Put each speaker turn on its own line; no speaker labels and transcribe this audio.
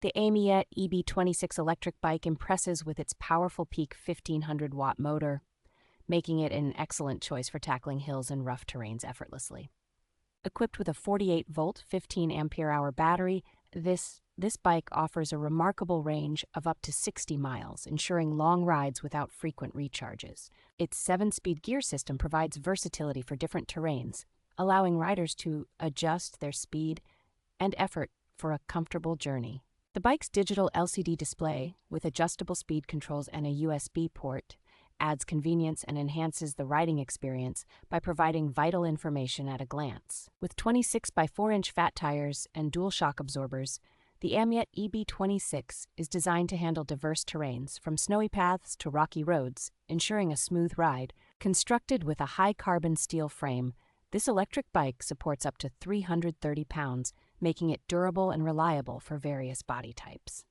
The AMYET EB26 Electric Bike impresses with its powerful peak 1500-watt motor, making it an excellent choice for tackling hills and rough terrains effortlessly. Equipped with a 48-volt, 15-ampere-hour battery, this bike offers a remarkable range of up to 60 miles, ensuring long rides without frequent recharges. Its 7-speed gear system provides versatility for different terrains, allowing riders to adjust their speed and effort for a comfortable journey. The bike's digital LCD display, with adjustable speed controls and a USB port, adds convenience and enhances the riding experience by providing vital information at a glance. With 26 by 4-inch fat tires and dual shock absorbers, the AMYET EB26 is designed to handle diverse terrains, from snowy paths to rocky roads, ensuring a smooth ride. Constructed with a high-carbon steel frame, this electric bike supports up to 330 pounds, making it durable and reliable for various body types.